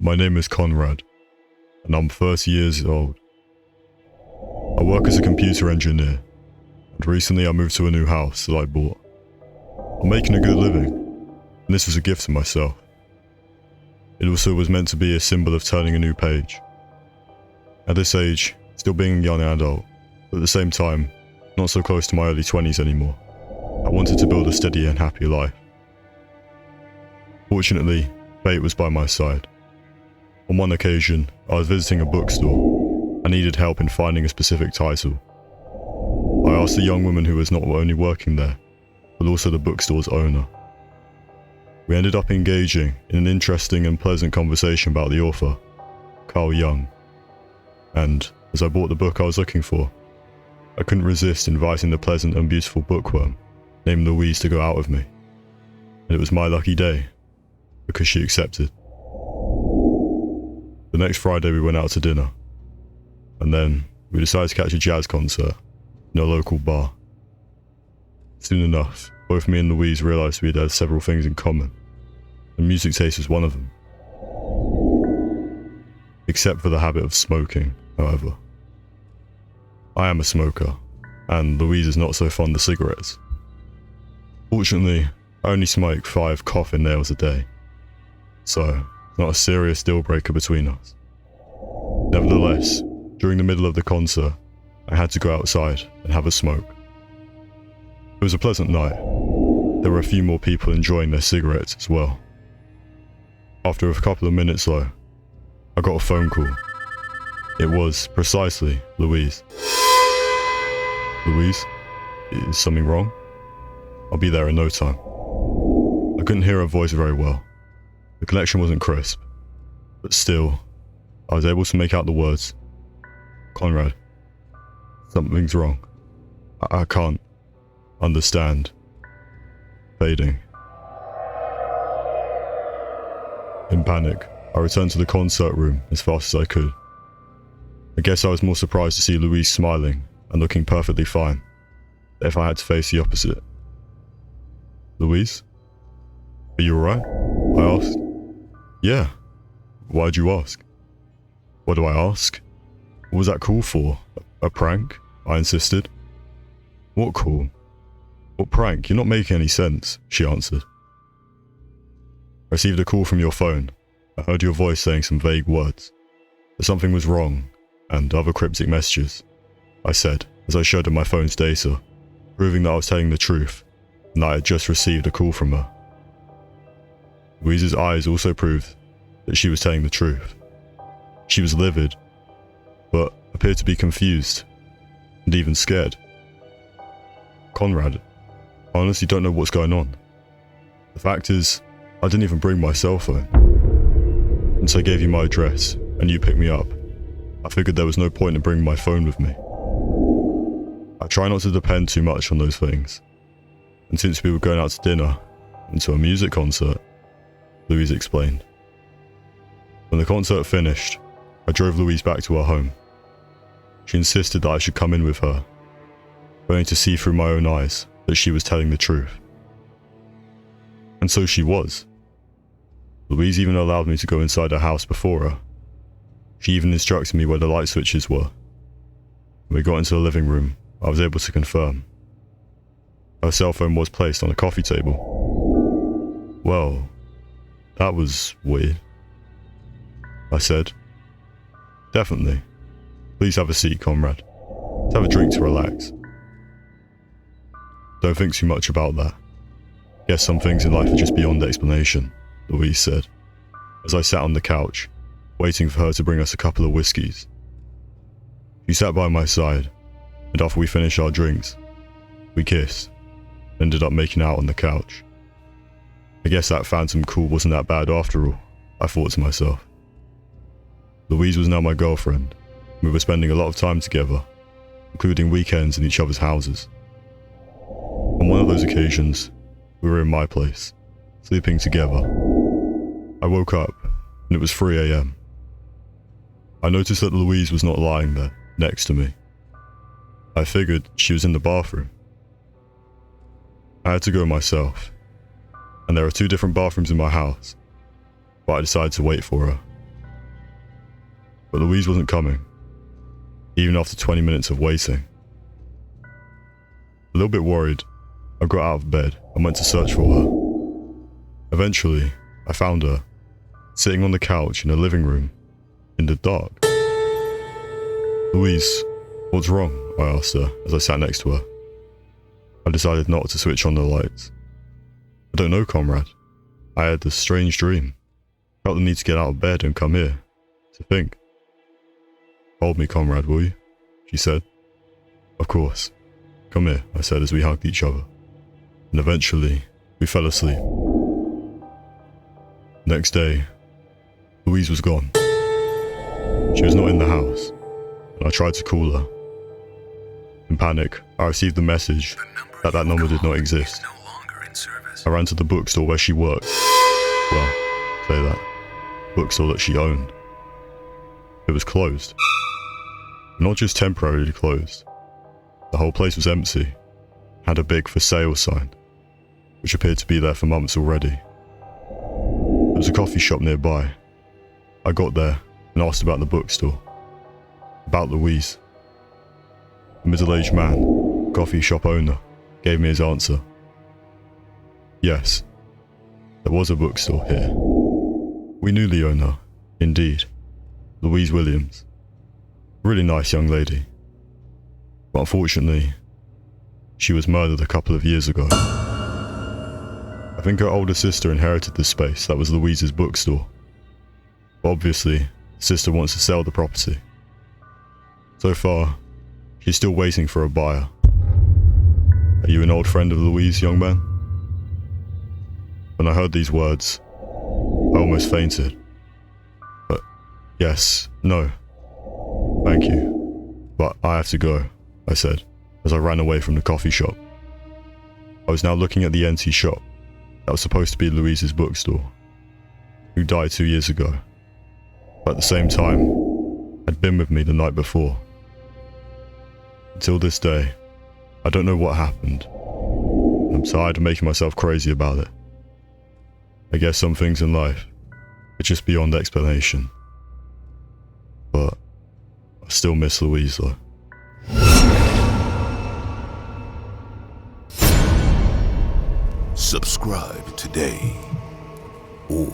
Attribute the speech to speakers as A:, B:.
A: My name is Conrad, and I'm 30 years old. I work as a computer engineer, and recently I moved to a new house that I bought. I'm making a good living, and this was a gift to myself. It also was meant to be a symbol of turning a new page. At this age, still being a young adult, but at the same time, not so close to my early 20s anymore, I wanted to build a steady and happy life. Fortunately, fate was by my side. On one occasion, I was visiting a bookstore. I needed help in finding a specific title. I asked a young woman who was not only working there, but also the bookstore's owner. We ended up engaging in an interesting and pleasant conversation about the author, Carl Jung. And as I bought the book I was looking for, I couldn't resist inviting the pleasant and beautiful bookworm named Louise to go out with me. And it was my lucky day, because she accepted. The next Friday we went out to dinner, and then we decided to catch a jazz concert in a local bar. Soon enough, both me and Louise realised we had several things in common, and music taste was one of them. Except for the habit of smoking, however. I am a smoker, and Louise is not so fond of cigarettes. Fortunately, I only smoke 5 coffin nails a day, so not a serious deal breaker between us. Nevertheless, during the middle of the concert, I had to go outside and have a smoke. It was a pleasant night. There were a few more people enjoying their cigarettes as well. After a couple of minutes though, I got a phone call. It was precisely Louise. Louise? Is something wrong? I'll be there in no time. I couldn't hear her voice very well. The connection wasn't crisp, but still, I was able to make out the words. Conrad, something's wrong. I can't understand. Fading. In panic, I returned to the concert room as fast as I could. I guess I was more surprised to see Louise smiling and looking perfectly fine, than if I had to face the opposite. Louise? Are you alright? I asked. Yeah. Why'd you ask? What do I ask? What was that call for? A prank? I insisted. What call? What prank? You're not making any sense, she answered. I received a call from your phone. I heard your voice saying some vague words. That something was wrong, and other cryptic messages, I said, as I showed her my phone's data, proving that I was telling the truth, and that I had just received a call from her. Louise's eyes also proved that she was telling the truth. She was livid, but appeared to be confused, and even scared. Conrad, I honestly don't know what's going on. The fact is, I didn't even bring my cell phone. Once I gave you my address, and you picked me up, I figured there was no point in bringing my phone with me. I try not to depend too much on those things, and since we were going out to dinner, and to a music concert, Louise explained. When the concert finished, I drove Louise back to her home. She insisted that I should come in with her, only to see through my own eyes that she was telling the truth. And so she was. Louise even allowed me to go inside her house before her. She even instructed me where the light switches were. When we got into the living room, I was able to confirm. Her cell phone was placed on a coffee table. Well, that was weird, I said. Definitely. Please have a seat, Conrad. Let's have a drink to relax. Don't think too much about that. Guess some things in life are just beyond explanation, Louise said, as I sat on the couch, waiting for her to bring us a couple of whiskies. She sat by my side, and after we finished our drinks, we kissed, and ended up making out on the couch. I guess that phantom call wasn't that bad after all, I thought to myself. Louise was now my girlfriend, and we were spending a lot of time together, including weekends in each other's houses. On one of those occasions, we were in my place, sleeping together. I woke up, and it was 3 a.m. I noticed that Louise was not lying there, next to me. I figured she was in the bathroom. I had to go myself, and there are 2 different bathrooms in my house, but I decided to wait for her but Louise wasn't coming, even after 20 minutes of waiting. A little bit worried, I got out of bed and went to search for her. Eventually, I found her, sitting on the couch in her living room, in the dark. "Louise, what's wrong?" I asked her as I sat next to her. I decided not to switch on the lights. "I don't know, Conrad. I had this strange dream. Felt the need to get out of bed and come here, to think." "Hold me, Conrad, will you?" she said. "Of course. Come here," I said as we hugged each other. And eventually, we fell asleep. Next day, Louise was gone. She was not in the house, and I tried to call her. In panic, I received the message that that number did not exist. I ran to the bookstore where she worked. Well, say that. Bookstore that she owned. It was closed. Not just temporarily closed. The whole place was empty. Had a big "for sale" sign, which appeared to be there for months already. There was a coffee shop nearby. I got there and asked about the bookstore. About Louise. A middle-aged man, coffee shop owner, gave me his answer. Yes, there was a bookstore here. We knew the owner, indeed, Louise Williams. Really nice young lady. But unfortunately, she was murdered a couple of years ago. I think her older sister inherited the space that was Louise's bookstore. But obviously, the sister wants to sell the property. So far, she's still waiting for a buyer. Are you an old friend of Louise, young man? When I heard these words, I almost fainted. But yes, no, thank you, but I have to go, I said, as I ran away from the coffee shop. I was now looking at the empty shop that was supposed to be Louise's bookstore, who died 2 years ago, but at the same time, had been with me the night before. Until this day, I don't know what happened. I'm tired of making myself crazy about it. I guess some things in life are just beyond explanation. But I still miss Louise though.
B: Subscribe today or